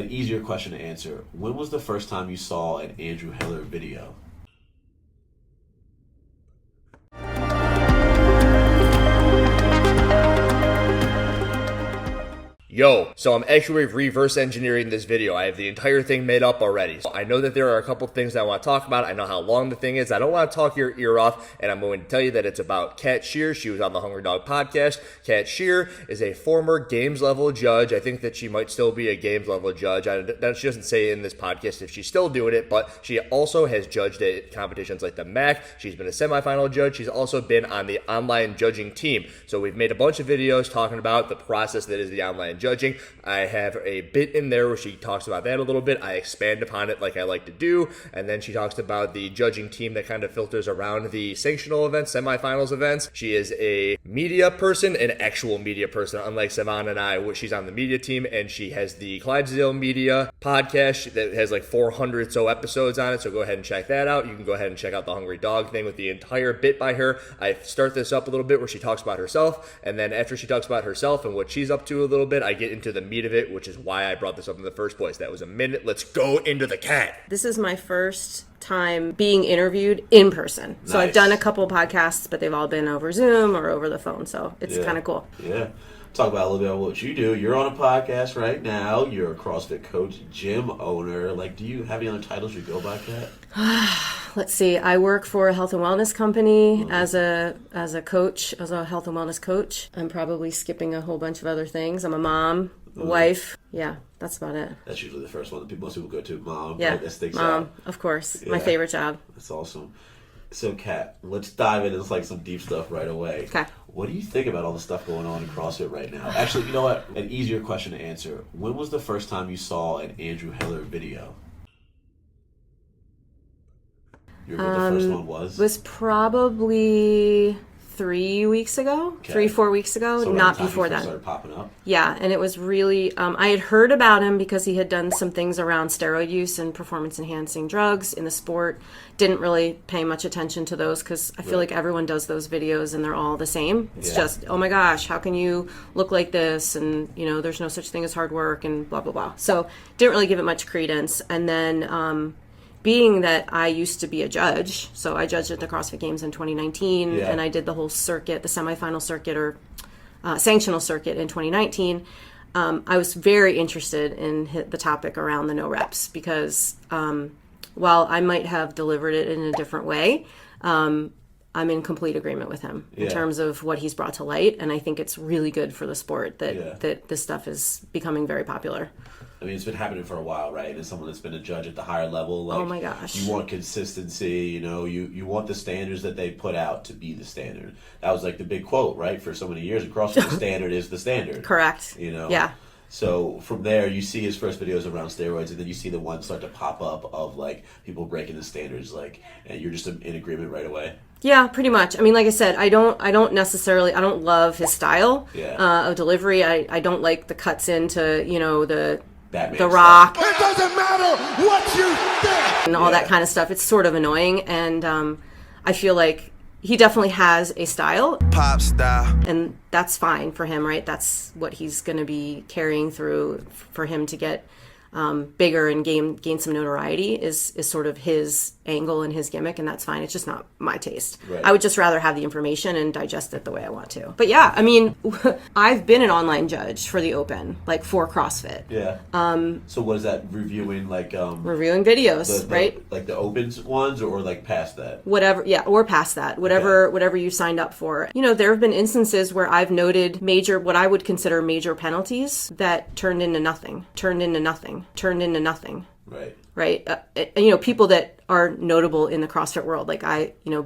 An easier question to answer. When was the first time you saw an Andrew Hiller video? Yo, so I'm actually reverse engineering this video. I have the entire thing made up already. So I know that there are a couple things that I want to talk about. I know how long the thing is. I don't want to talk your ear off, and I'm going to tell you that it's about Kat Shear. She was on the Hungry Dog podcast. Kat Shear is a former games level judge. I think that she might still be a games level judge. She doesn't say in this podcast if she's still doing it, but she also has judged at competitions like the MAC. She's been a semifinal judge. She's also been on the online judging team. So we've made a bunch of videos talking about the process that is the online judging. I have a bit in there where she talks about that a little bit. I expand upon it like I like to do. And then she talks about the judging team that kind of filters around the sanctional events, semifinals events. She is a media person, an actual media person, unlike Savannah and I. She's on the media team, and she has the Clydesdale Media podcast that has like 400 so episodes on it. So go ahead and check that out. You can go ahead and check out the Hungry Dog thing with the entire bit by her. I start this up a little bit where she talks about herself, and then after she talks about herself and what she's up to a little bit, I get into the meat of it, which is why I brought this up in the first place. That was a minute. Let's go into the cat. This is my first time being interviewed in person. Nice. So I've done a couple podcasts, but they've all been over Zoom or over the phone. So it's kind of cool. Yeah. Talk about a little bit about what you do. You're on a podcast right now. You're a CrossFit coach, gym owner. Like, do you have any other titles you go by, Kat? Let's see. I work for a health and wellness company as a coach, as a health and wellness coach. I'm probably skipping a whole bunch of other things. I'm a mom, wife. Yeah, that's about it. That's usually the first one that most people go to. Mom. Yeah, right? That sticks mom, out. of course. Yeah. My favorite job. That's awesome. So, Kat, let's dive into like some deep stuff right away. Okay. What do you think about all the stuff going on in CrossFit right now? Actually, you know what? An easier question to answer. When was the first time you saw an Andrew Hiller video? You remember what the first one was? It was probably 3 weeks ago, Okay. 4 weeks ago, So not around the time before you first that. started popping up? Yeah, and it was really, I had heard about him because he had done some things around steroid use and performance-enhancing drugs in the sport. Didn't really pay much attention to those because I feel like everyone does those videos and they're all the same. It's just, oh my gosh, how can you look like this? And, you know, there's no such thing as hard work and blah, blah, blah. So didn't really give it much credence. And then being that I used to be a judge, so I judged at the CrossFit Games in 2019, and I did the whole circuit, the semifinal circuit or sanctional circuit in 2019. I was very interested in the topic around the NoReps because while I might have delivered it in a different way, I'm in complete agreement with him in terms of what he's brought to light, and I think it's really good for the sport that this stuff is becoming very popular. I mean, it's been happening for a while, right? As someone that's been a judge at the higher level, like, oh my gosh, you want consistency. You know, you want the standards that they put out to be the standard. That was like the big quote, right? For so many years, across the standard is the standard. Correct. You know. Yeah. So from there, you see his first videos around steroids, and then you see the ones start to pop up of like people breaking the standards, like, and you're just in agreement right away. Yeah, pretty much. I mean, like I said, I don't love his style of delivery. I don't like the cuts into, you know, the Rock. It doesn't matter what you think. And all that kind of stuff. It's sort of annoying. And I feel like he definitely has a style. Pop style. And that's fine for him, right? That's what he's going to be carrying through for him to get bigger and gain some notoriety is sort of his angle and his gimmick, and that's fine. It's just not my taste. Right. I would just rather have the information and digest it the way I want to. But yeah, I mean, I've been an online judge for the Open, like for CrossFit. Yeah. So what is that reviewing, like? Reviewing videos, right? Like the Opens ones, or like past that? Whatever, yeah, or past that. Whatever you signed up for. You know, there have been instances where I've noted what I would consider major penalties that turned into nothing. Right. You know, people that are notable in the CrossFit world, like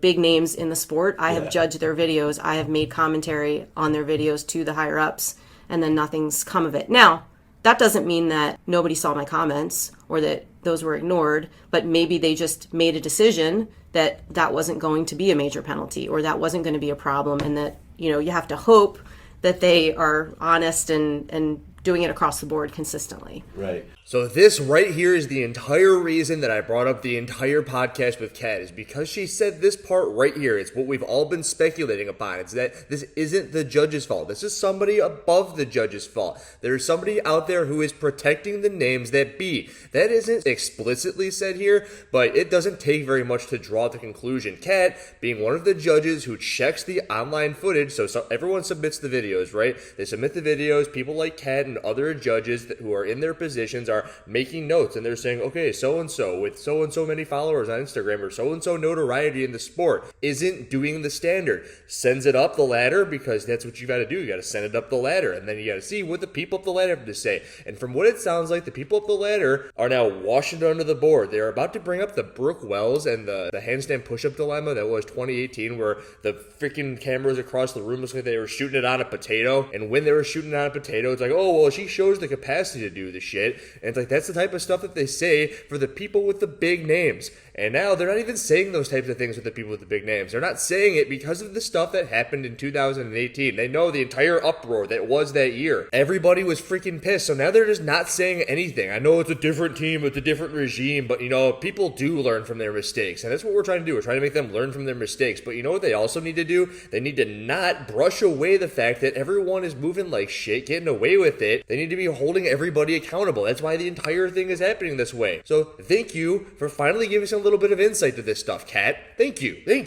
big names in the sport, I have judged their videos. I have made commentary on their videos to the higher ups, and then nothing's come of it. Now, that doesn't mean that nobody saw my comments or that those were ignored, but maybe they just made a decision that wasn't going to be a major penalty or that wasn't going to be a problem, and that, you know, you have to hope that they are honest and doing it across the board consistently. Right. So this right here is the entire reason that I brought up the entire podcast with Kat, is because she said this part right here. It's what we've all been speculating upon. It's that this isn't the judge's fault. This is somebody above the judge's fault. There's somebody out there who is protecting the names that be. That isn't explicitly said here, but it doesn't take very much to draw the conclusion. Kat, being one of the judges who checks the online footage, so everyone submits the videos, right? They submit the videos. People like Kat and other judges who are in their positions are making notes, and they're saying, okay, so-and-so with so-and-so many followers on Instagram or so-and-so notoriety in the sport isn't doing the standard. Sends it up the ladder, because that's what you got to do. You got to send it up the ladder, and then you got to see what the people up the ladder have to say. And from what it sounds like, the people up the ladder are now washing it under the board. They're about to bring up the Brooke Wells and the handstand push-up dilemma that was 2018, where the freaking cameras across the room looked like they were shooting it on a potato. And when they were shooting it on a potato, it's like, oh, well, she shows the capacity to do the shit. And it's like, that's the type of stuff that they say for the people with the big names. And now they're not even saying those types of things with the people with the big names. They're not saying it because of the stuff that happened in 2018. They know the entire uproar that was that year. Everybody was freaking pissed. So now they're just not saying anything. I know it's a different team, it's a different regime, but people do learn from their mistakes. And that's what we're trying to do. We're trying to make them learn from their mistakes. But you know what they also need to do? They need to not brush away the fact that everyone is moving like shit, getting away with it. They need to be holding everybody accountable. That's why the entire thing is happening this way. So thank you for finally giving us a little bit of insight to this stuff, Kat. Thank you. I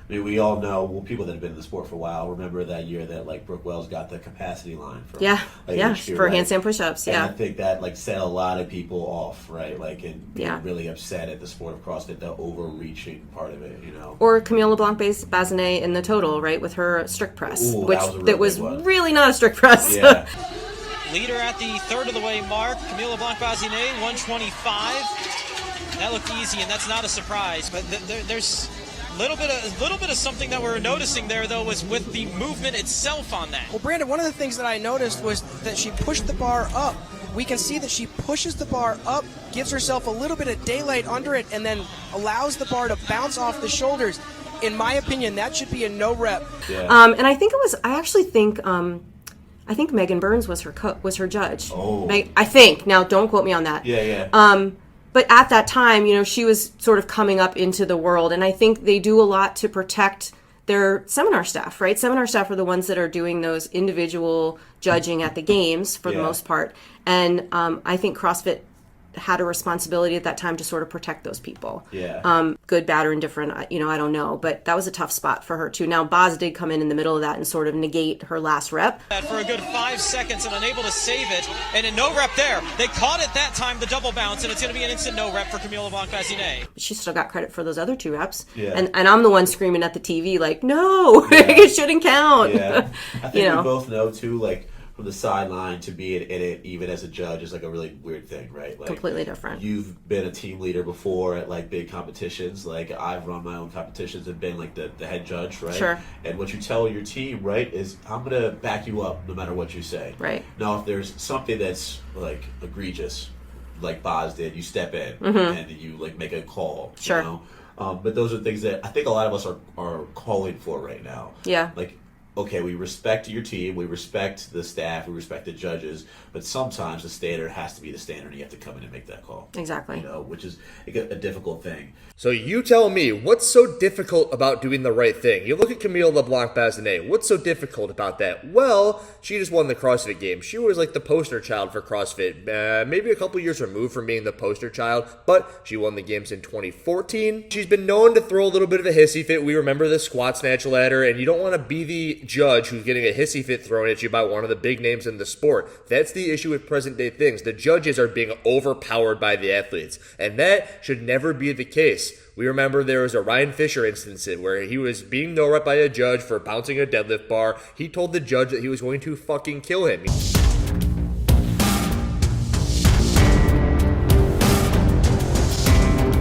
mean, we all know, well, people that have been in the sport for a while remember that year that Brooke Wells got the capacity line from for right? handstand push-ups. And I think that set a lot of people off, right? And being really upset at the sport of CrossFit, the overreaching part of it, Or Camille LeBlanc-Bazinet in the total, right, with her strict press, Ooh, that was really not a strict press. Yeah. Leader at the third of the way mark, Camille LeBlanc-Bazinet, 125. That looked easy, and that's not a surprise. But there's a little bit of something that we're noticing there, though, was with the movement itself on that. Well, Brandon, one of the things that I noticed was that she pushed the bar up. We can see that she pushes the bar up, gives herself a little bit of daylight under it, and then allows the bar to bounce off the shoulders. In my opinion, that should be a no rep. Yeah. And I think it was. I actually think. I think Megan Burns was her judge. Oh. I think. Now, don't quote me on that. Yeah. But at that time, she was sort of coming up into the world, and I think they do a lot to protect their seminar staff, right? Seminar staff are the ones that are doing those individual judging at the games for the most part, and I think CrossFit had a responsibility at that time to sort of protect those people. Yeah. Good, bad, or indifferent, I don't know. But that was a tough spot for her, too. Now, Boz did come in the middle of that and sort of negate her last rep. For a good 5 seconds and unable to save it. And a no rep there. They caught it that time, the double bounce, and it's going to be an instant no rep for Camille LeBlanc-Bazinet. She still got credit for those other 2 reps. Yeah. And I'm the one screaming at the TV, no, it shouldn't count. Yeah. I think we both know, too, from the sideline to be in it, even as a judge, is a really weird thing, right? Completely different. You've been a team leader before at big competitions. I've run my own competitions and been the head judge, right? Sure. And what you tell your team, right, is I'm gonna back you up no matter what you say. Right. Now, if there's something that's egregious, like Boz did, you step in and you make a call. Sure. But those are things that I think a lot of us are calling for right now. Yeah. Okay, we respect your team, we respect the staff, we respect the judges, but sometimes the standard has to be the standard, and you have to come in and make that call. Exactly. Which is a difficult thing. So you tell me, what's so difficult about doing the right thing? You look at Camille LeBlanc-Bazinet. What's so difficult about that? Well, she just won the CrossFit Games. She was the poster child for CrossFit. Maybe a couple years removed from being the poster child, but she won the games in 2014. She's been known to throw a little bit of a hissy fit. We remember the squat snatch ladder, and you don't want to be the judge who's getting a hissy fit thrown at you by one of the big names in the sport. That's the issue with present day things. The judges are being overpowered by the athletes, and that should never be the case. We remember there was a Ryan Fischer instance where he was being no rep by a judge for bouncing a deadlift bar. He told the judge that he was going to fucking kill him.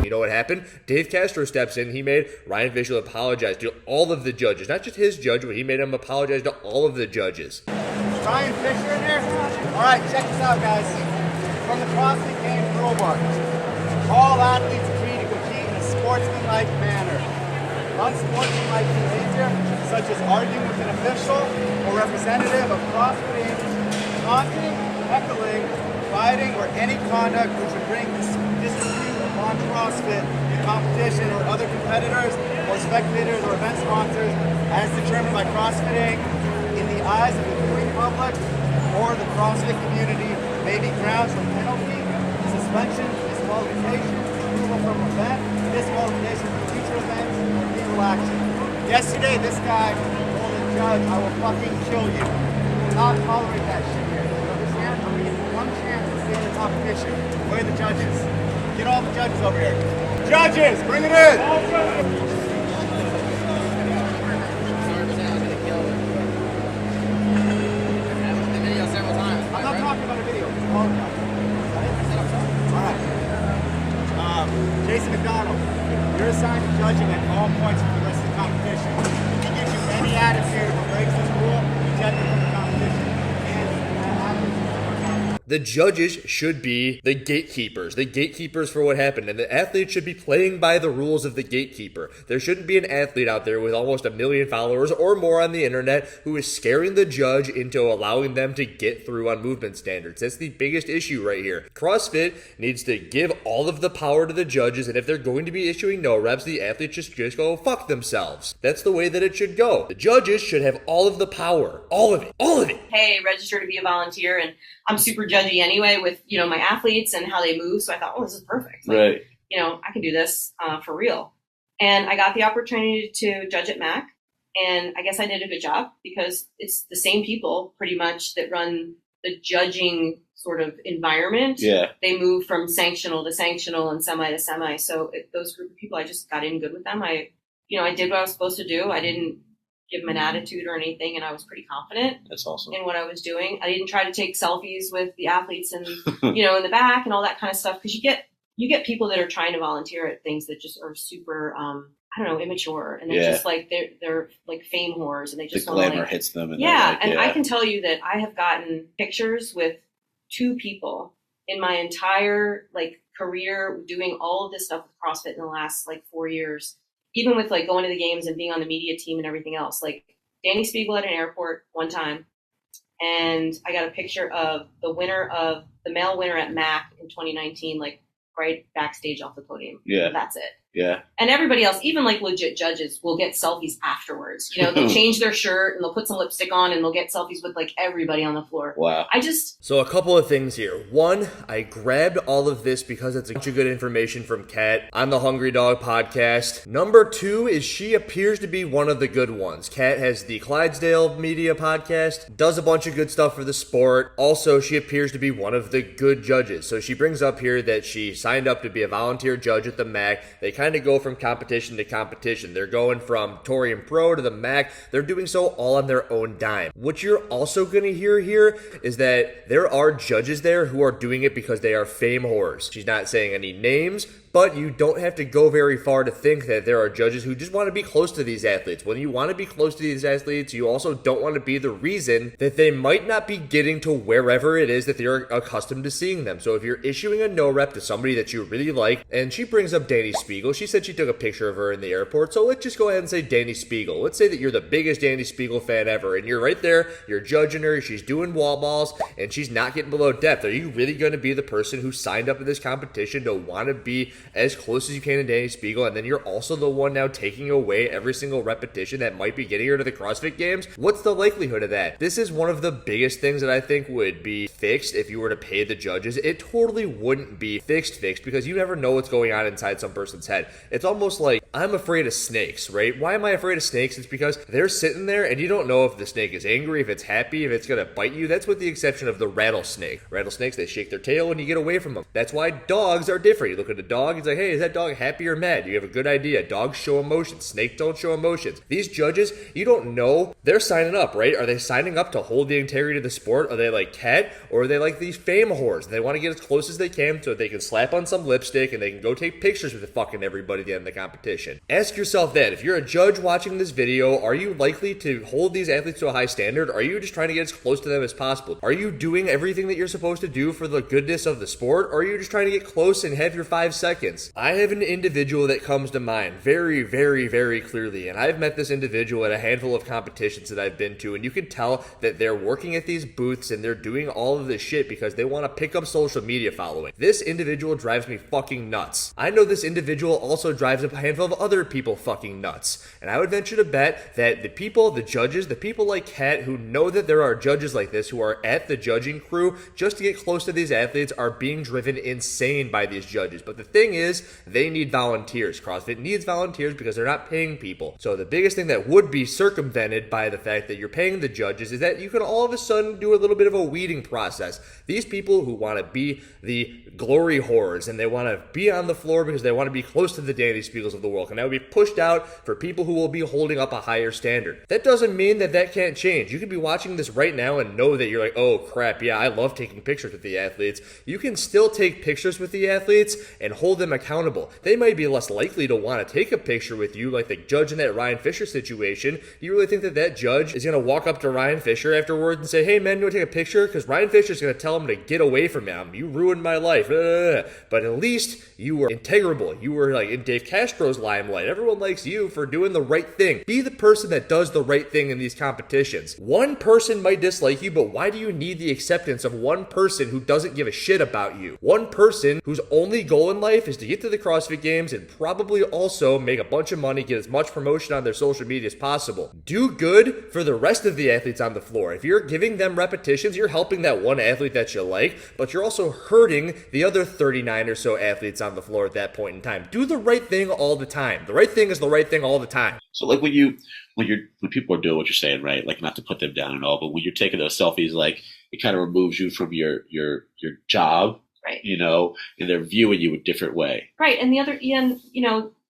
You know what happened? Dave Castro steps in. He made Ryan Fischer apologize to all of the judges. Not just his judge, but he made him apologize to all of the judges. Ryan Fischer in there? All right, check this out, guys. From the CrossFit Games rulebook, all athletes are free to compete in a sportsmanlike manner. Unsportsmanlike behavior, such as arguing with an official or representative of CrossFit, taunting, heckling, fighting or any conduct which would bring disrepute upon CrossFit, the competition, or other competitors, or spectators, or event sponsors, as determined by CrossFit Inc., in the eyes of the viewing public or the CrossFit community, may be grounds for penalty, suspension, disqualification, removal from event, disqualification from future events, or legal action. Yesterday, this guy told the judge, "I will fucking kill you." We will not tolerate that shit here. You understand? I'm gonna give you one chance to stay in the competition. Where are the judges? Get all the judges over here. Judges, bring it in! I'm not talking about a video. It's all right. Jason McDonald, you're assigned to judging at all points for the rest of the competition. If he gives you any attitude or breaks this rule, you judge him from the competition. The judges should be the gatekeepers for what happened, and the athletes should be playing by the rules of the gatekeeper. There shouldn't be an athlete out there with almost 1 million followers or more on the internet who is scaring the judge into allowing them to get through on movement standards. That's the biggest issue right here. CrossFit needs to give all of the power to the judges, and if they're going to be issuing no reps, the athletes just go fuck themselves. That's the way that it should go. The judges should have all of the power. All of it. All of it. Hey, register to be a volunteer, and I'm super judgy anyway with, my athletes and how they move. So I thought, this is perfect. Right. I can do this for real. And I got the opportunity to judge at MAC. And I guess I did a good job because it's the same people pretty much that run the judging sort of environment. Yeah. They move from sanctional to sanctional and semi to semi. So those group of people, I just got in good with them. I did what I was supposed to do. I didn't give them an attitude or anything, and I was pretty confident. That's awesome. In what I was doing. I didn't try to take selfies with the athletes and in the back and all that kind of stuff, because you get people that are trying to volunteer at things that just are super immature, and they're just like they're like fame whores, and they just the glamour hits them. And I can tell you that I have gotten pictures with 2 people in my entire career doing all of this stuff with CrossFit in the last 4 years. Even with going to the games and being on the media team and everything else, Danny Spiegel at an airport one time, and I got a picture of the male winner at MAC in 2019, right backstage off the podium. Yeah, that's it. Yeah. And everybody else, even legit judges, will get selfies afterwards. They'll change their shirt and they'll put some lipstick on and they'll get selfies with everybody on the floor. Wow. So a couple of things here. One, I grabbed all of this because it's a bunch of good information from Kat on the Hungry Dog podcast. Number 2 is she appears to be one of the good ones. Kat has the Clydesdale Media podcast, does a bunch of good stuff for the sport. Also, she appears to be one of the good judges. So she brings up here that she signed up to be a volunteer judge at the MAC. They kind of go from competition to competition. They're going from Torium Pro to the MAC. They're doing so all on their own dime. What you're also going to hear here is that there are judges there who are doing it because they are fame whores. She's not saying any names, but you don't have to go very far to think that there are judges who just want to be close to these athletes. When you want to be close to these athletes, you also don't want to be the reason that they might not be getting to wherever it is that they're accustomed to seeing them. So if you're issuing a no rep to somebody that you really like, and she brings up Danny Spiegel, she said she took a picture of her in the airport, so let's just go ahead and say Danny Spiegel. Let's say that you're the biggest Danny Spiegel fan ever, and you're right there, you're judging her, she's doing wall balls, and she's not getting below depth. Are you really going to be the person who signed up in this competition to want to be as close as you can to Danny Spiegel, and then you're also the one now taking away every single repetition that might be getting her to the CrossFit Games? What's the likelihood of that? This is one of the biggest things that I think would be fixed if you were to pay the judges. It totally wouldn't be fixed because you never know what's going on inside some person's head. It's almost like, I'm afraid of snakes, right? Why am I afraid of snakes? It's because they're sitting there and you don't know if the snake is angry, if it's happy, if it's going to bite you. That's with the exception of the rattlesnake. Rattlesnakes, they shake their tail and you get away from them. That's why dogs are different. You look at a dog, it's like, hey, is that dog happy or mad? You have a good idea. Dogs show emotions. Snakes don't show emotions. These judges, you don't know. They're signing up, right? Are they signing up to hold the integrity of the sport? Are they like Kat? Or are they like these fame whores? They want to get as close as they can so they can slap on some lipstick and they can go take pictures with the fucking everybody. everybody at the end of the competition. Ask yourself that, if you're a judge watching this video, are you likely to hold these athletes to a high standard? Are you just trying to get as close to them as possible? Are you doing everything that you're supposed to do for the goodness of the sport? Or are you just trying to get close and have your 5 seconds? I have an individual that comes to mind very, very, very clearly, and I've met this individual at a handful of competitions that I've been to, and you can tell that they're working at these booths and they're doing all of this shit because they want to pick up social media following. This individual drives me fucking nuts. I know this individual also drives a handful of other people fucking nuts, and I would venture to bet that the people, the judges, the people like Kat who know that there are judges like this who are at the judging crew just to get close to these athletes are being driven insane by these judges. But the thing is, they need volunteers. CrossFit needs volunteers because they're not paying people. So the biggest thing that would be circumvented by the fact that you're paying the judges is that you can all of a sudden do a little bit of a weeding process. These people who want to be the glory whores and they want to be on the floor because they want to be close to the Danny Spiegels of the world, and that would be pushed out for people who will be holding up a higher standard. That doesn't mean that that can't change. You could be watching this right now and know that you're like, oh crap, yeah, I love taking pictures with the athletes. You can still take pictures with the athletes and hold them accountable. They might be less likely to want to take a picture with you, like the judge in that Ryan Fischer situation. Do you really think that that judge is going to walk up to Ryan Fischer afterwards and say, hey man, you want to take a picture? Because Ryan Fischer is going to tell him to get away from him. You ruined my life. But at least you were integrable. You were like in Dave Castro's limelight. Everyone likes you for doing the right thing. Be the person that does the right thing in these competitions. One person might dislike you, but why do you need the acceptance of one person who doesn't give a shit about you? One person whose only goal in life is to get to the CrossFit Games and probably also make a bunch of money, get as much promotion on their social media as possible. Do good for the rest of the athletes on the floor. If you're giving them repetitions, you're helping that one athlete that you like, but you're also hurting the other 39 or so athletes on the floor at that point in time. Do the right thing all the time. The right thing is the right thing all the time. So like when people are doing what you're saying, right? Like not to put them down and all, but when you're taking those selfies, like it kind of removes you from your job, Right. You know, and they're viewing you a different way. Right. And the other, and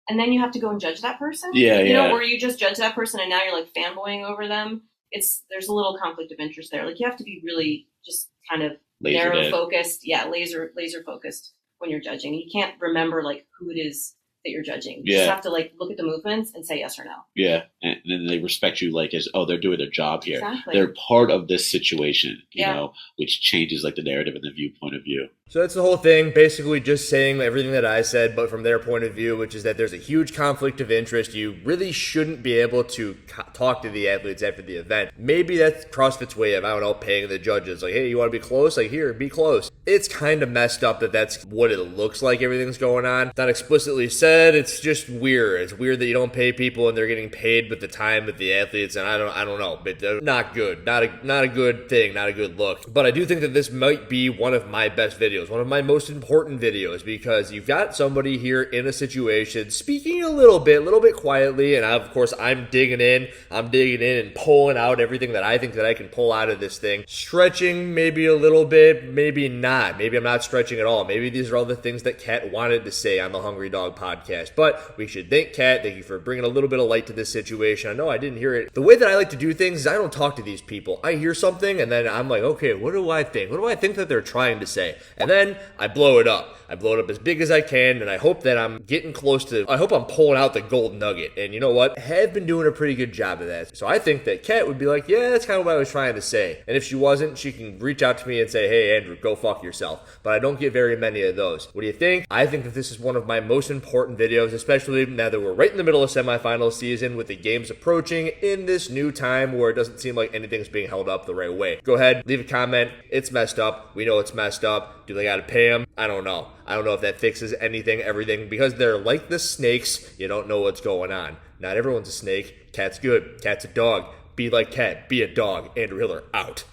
and then you have to go and judge that person. Yeah, you yeah. know, where you just judge that person and now you're like fanboying over them. There's a little conflict of interest there. Like you have to be really just kind of narrow focused. Yeah, laser focused when you're judging. You can't remember like who it is that you're judging. You just have to like look at the movements and say yes or no. Yeah. And then they respect you like as, oh, they're doing their job here. Exactly. They're part of this situation, you know, which changes like the narrative and the viewpoint of view. So that's the whole thing, basically just saying everything that I said, but from their point of view, which is that there's a huge conflict of interest. You really shouldn't be able to talk to the athletes after the event. Maybe that's CrossFit's way of, I don't know, paying the judges. Like, hey, you want to be close? Like, here, be close. It's kind of messed up that that's what it looks like everything's going on. It's not explicitly said. It's just weird. It's weird that you don't pay people and they're getting paid with the time with the athletes, and I don't know, but they're not good. Not a good thing, not a good look. But I do think that this might be one of my best videos, one of my most important videos, because you've got somebody here in a situation speaking a little bit quietly, and of course I'm digging in and pulling out everything that I think that I can pull out of this thing. Stretching maybe a little bit, maybe not. Maybe I'm not stretching at all. Maybe these are all the things that Kat wanted to say on the Hungry Dog podcast. But we should thank Kat. Thank you for bringing a little bit of light to this situation. I know I didn't hear it. The way that I like to do things is I don't talk to these people. I hear something and then I'm like, okay, what do I think? What do I think that they're trying to say? And then I blow it up. I blow it up as big as I can, and I hope that I'm getting close to, I hope I'm pulling out the gold nugget. And you know what? I have been doing a pretty good job of that. So I think that Kat would be like, yeah, that's kind of what I was trying to say. And if she wasn't, she can reach out to me and say, hey, Andrew, go fuck yourself. But I don't get very many of those. What do you think? I think that this is one of my most important videos, especially now that we're right in the middle of semifinal season with the games approaching in this new time where it doesn't seem like anything's being held up the right way. Go ahead, leave a comment. It's messed up. We know it's messed up. Do they got to pay them? I don't know. I don't know if that fixes everything, because they're like the snakes. You don't know what's going on. Not everyone's a snake. Cat's good. Cat's a dog. Be like Cat. Be a dog. Andrew Hiller out.